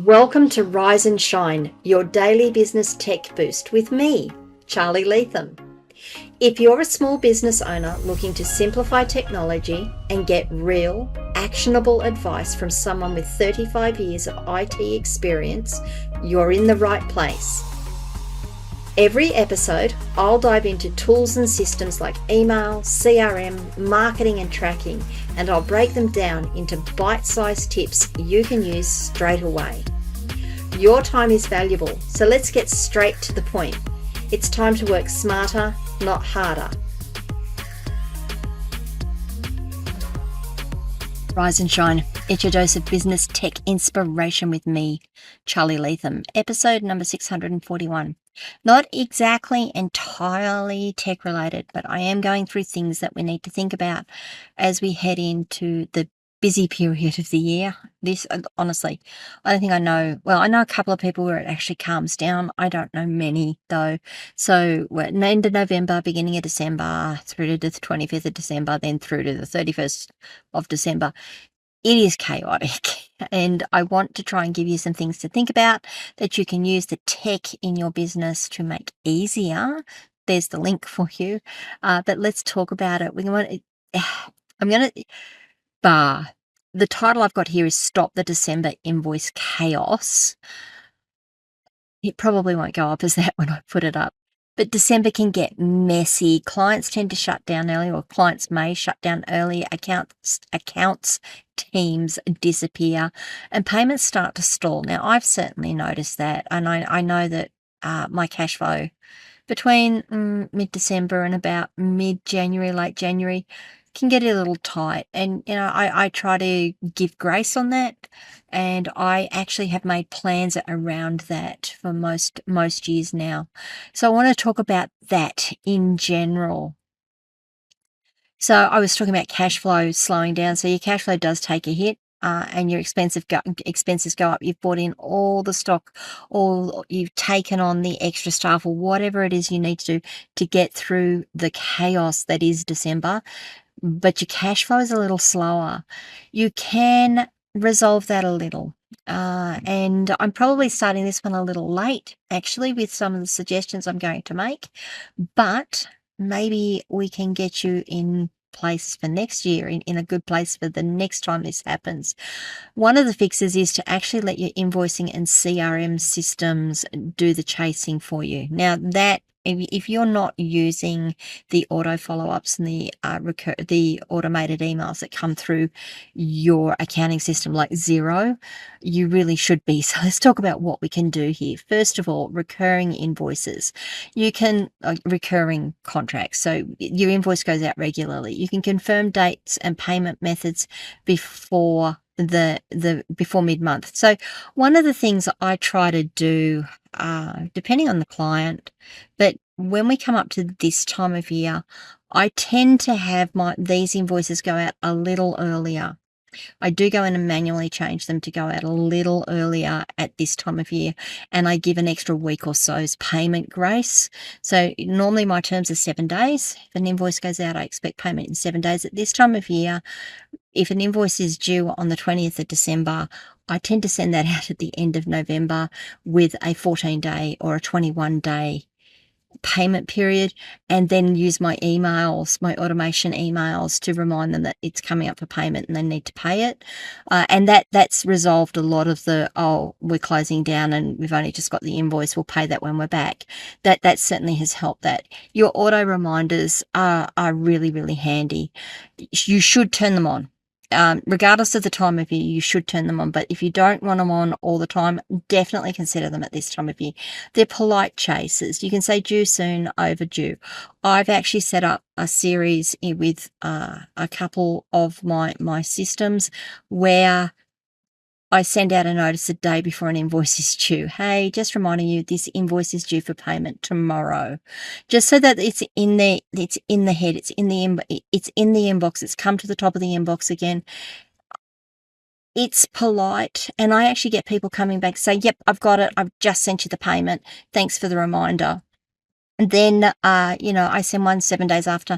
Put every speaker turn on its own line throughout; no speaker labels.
Welcome to Rise and Shine, your daily business tech boost with me, Charly Leetham. If you're a small business owner looking to simplify technology and get real, actionable advice from someone with 35 years of IT experience, you're in the right place. Every episode, I'll dive into tools and systems like email, CRM, marketing and tracking, and I'll break them down into bite-sized tips you can use straight away. Your time is valuable, so let's get straight to the point. It's time to work smarter, not harder. Rise and Shine. It's your dose of business tech inspiration with me, Charly Leetham. Episode number 641. Not exactly entirely tech related, but I am going through things that we need to think about as we head into the busy period of the year. This, honestly, I don't think I know. Well, I know a couple of people where it actually calms down. I don't know many though. So we're at the end of November, beginning of December, through to the 25th of December, then through to the 31st of December. It is chaotic, and I want to try and give you some things to think about that you can use the tech in your business to make easier. There's the link for you. But let's talk about it. I'm going to the title I've got here is Stop the December Invoice Chaos. It probably won't go up as that when I put it up. But December can get messy. Clients tend to shut down early, or clients may shut down early. Accounts teams disappear, and payments start to stall. Now, I've certainly noticed that, and I know that my cash flow between mid-December and about mid-January, late January, can get a little tight. And, I try to give grace on that. And I actually have made plans around that for most years now. So I want to talk about that in general. So I was talking about cash flow slowing down. So your cash flow does take a hit. And your expenses go up. You've bought in all the stock, or you've taken on the extra staff, or whatever it is you need to do to get through the chaos that is December. But your cash flow is a little slower. You can resolve that a little. And I'm probably starting this one a little late, actually, with some of the suggestions I'm going to make. But maybe we can get you in place for next year, in a good place for the next time this happens. One of the fixes is to actually let your invoicing and CRM systems do the chasing for you. Now, that if you're not using the auto follow-ups and the automated emails that come through your accounting system like Xero, you really should be. So let's talk about what we can do here. First of all, recurring invoices. You can recurring contracts. So your invoice goes out regularly. You can confirm dates and payment methods before before mid-month. So one of the things I try to do, depending on the client, but when we come up to this time of year, I tend to have these invoices go out a little earlier. I do go in and manually change them to go out a little earlier at this time of year, and I give an extra week or so's payment grace. So normally my terms are 7 days. If an invoice goes out, I expect payment in 7 days. At this time of year, if an invoice is due on the 20th of December, I tend to send that out at the end of November with a 14-day or a 21-day payment period, and then use my automation emails to remind them that it's coming up for payment and they need to pay it. And that's resolved a lot of the, we're closing down and we've only just got the invoice, we'll pay that when we're back. That certainly has helped that. Your auto reminders are really, really handy. You should turn them on. Regardless of the time of year, you should turn them on. But if you don't want them on all the time, definitely consider them at this time of year. They're polite chasers. You can say due soon, overdue. I've actually set up a series with a couple of my systems where I send out a notice a day before an invoice is due. Hey, just reminding you, this invoice is due for payment tomorrow. Just so that it's in there, it's in the head, it's in the inbox, it's come to the top of the inbox again. It's polite, and I actually get people coming back to say, yep, I've got it, I've just sent you the payment, thanks for the reminder. And then, I send one 7 days after.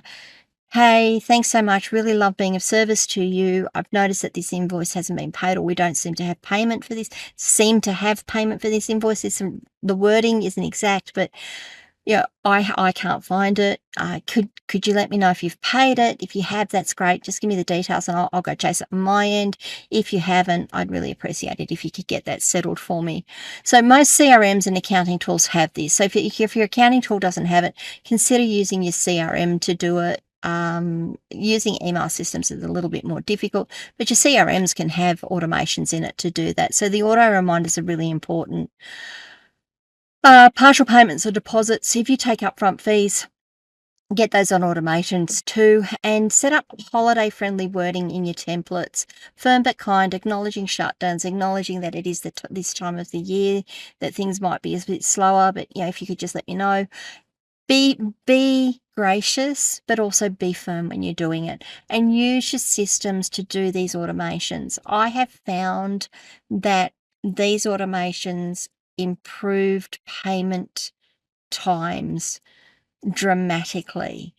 Hey, thanks so much. Really love being of service to you. I've noticed that this invoice hasn't been paid, or we don't seem to have payment for this. Seem to have payment for this invoice. The wording isn't exact, but yeah, I can't find it. Could you let me know if you've paid it? If you have, that's great. Just give me the details and I'll go chase it on my end. If you haven't, I'd really appreciate it if you could get that settled for me. So most CRMs and accounting tools have this. So if your accounting tool doesn't have it, consider using your CRM to do it. Using email systems is a little bit more difficult, but your CRMs can have automations in it to do that. So the auto reminders are really important. Partial payments or deposits. If you take upfront fees, get those on automations too, and set up holiday-friendly wording in your templates. Firm but kind, acknowledging shutdowns, acknowledging that it is this time of the year, that things might be a bit slower, but if you could just let me know. Be gracious, but also be firm when you're doing it, and use your systems to do these automations. I have found that these automations improved payment times dramatically,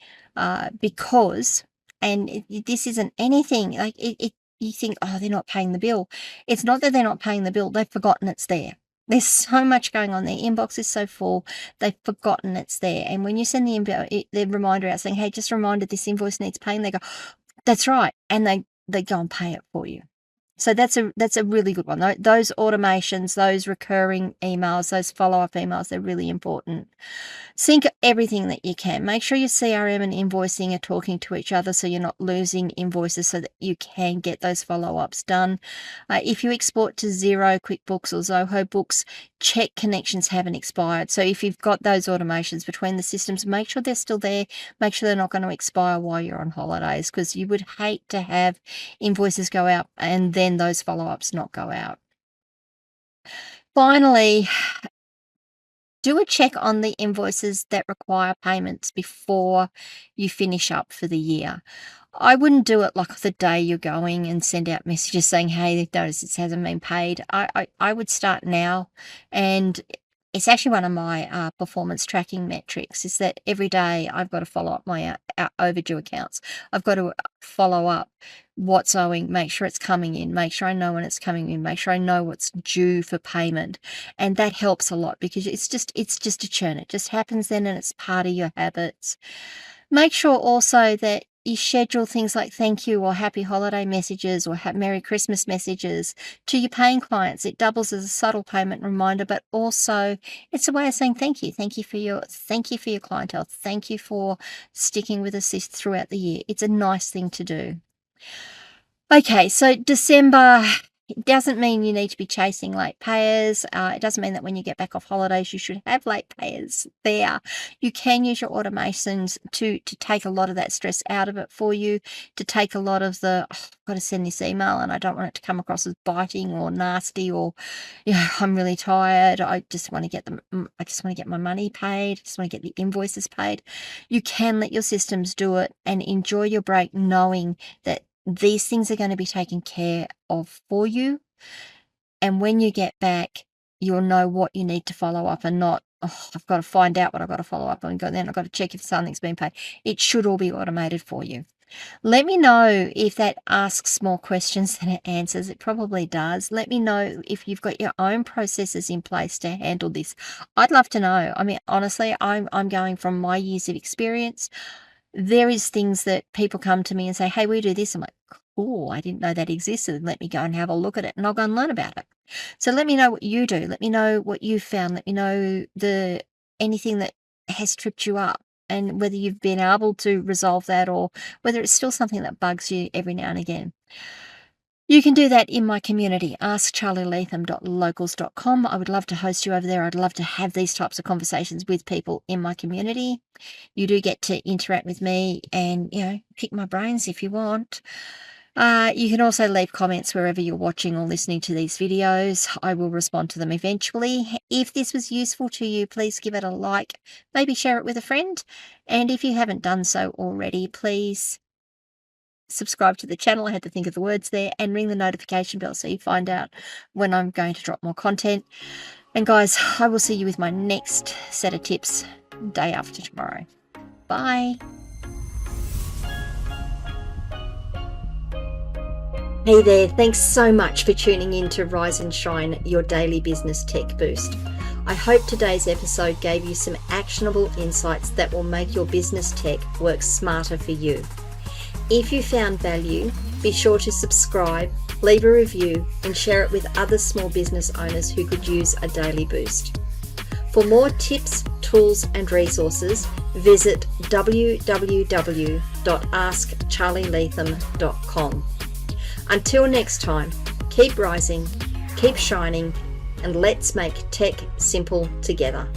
because, and this isn't anything like you think, oh, they're not paying the bill. It's not that they're not paying the bill, they've forgotten it's there. There's so much going on. Their inbox is so full, they've forgotten it's there. And when you send the reminder out saying, hey, just a reminder, this invoice needs paying, they go, that's right. And they go and pay it for you. So that's a really good one. Those automations, those recurring emails, those follow-up emails, they're really important. Sync everything that you can. Make sure your CRM and invoicing are talking to each other so you're not losing invoices, so that you can get those follow-ups done. If you export to Xero, QuickBooks, or Zoho Books, check connections haven't expired. So if you've got those automations between the systems, make sure they're still there. Make sure they're not going to expire while you're on holidays, because you would hate to have invoices go out and then those follow-ups not go out. Finally, do a check on the invoices that require payments before you finish up for the year. I wouldn't do it like the day you're going and send out messages saying, hey, notice it hasn't been paid. I would start now, and it's actually one of my performance tracking metrics, is that every day I've got to follow up my overdue accounts. I've got to follow up what's owing, make sure it's coming in, make sure I know when it's coming in, make sure I know what's due for payment. And that helps a lot, because it's just a churn. It just happens then, and it's part of your habits. Make sure also that you schedule things like thank you or happy holiday messages or Merry Christmas messages to your paying clients. It doubles as a subtle payment reminder, but also it's a way of saying thank you. Thank you for your clientele. Thank you for sticking with us throughout the year. It's a nice thing to do. Okay, so December, it doesn't mean you need to be chasing late payers. It doesn't mean that when you get back off holidays, you should have late payers there. You can use your automations to take a lot of that stress out of it for you, to take a lot of the, oh, I've got to send this email and I don't want it to come across as biting or nasty, or, I'm really tired. I just want to get my money paid. I just want to get the invoices paid. You can let your systems do it and enjoy your break, knowing that these things are going to be taken care of for you. And when you get back, you'll know what you need to follow up, and not, oh, I've got to find out what I've got to follow up on, and then I've got to check if something's been paid. It should all be automated for you. Let me know if that asks more questions than it answers. It probably does. Let me know if you've got your own processes in place to handle this. I'd love to know. I mean, honestly, I'm going from my years of experience. There is things that people come to me and say, hey, we do this. I'm like, cool, I didn't know that existed. Let me go and have a look at it, and I'll go and learn about it. So let me know what you do. Let me know what you found. Let me know anything that has tripped you up, and whether you've been able to resolve that, or whether it's still something that bugs you every now and again. You can do that in my community, askcharlyleetham.locals.com. I would love to host you over there. I'd love to have these types of conversations with people in my community. You do get to interact with me and, pick my brains if you want. You can also leave comments wherever you're watching or listening to these videos. I will respond to them eventually. If this was useful to you, please give it a like, maybe share it with a friend. And if you haven't done so already, please subscribe to the channel. I had to think of the words there, and ring the notification bell so you find out when I'm going to drop more content. And guys, I will see you with my next set of tips day after tomorrow. Bye. Hey there, thanks so much for tuning in to Rise and Shine, your daily business tech boost. I hope today's episode gave you some actionable insights that will make your business tech work smarter for you. If you found value, be sure to subscribe, leave a review, and share it with other small business owners who could use a daily boost. For more tips, tools, and resources, visit www.askcharlyleetham.com. Until next time, keep rising, keep shining, and let's make tech simple together.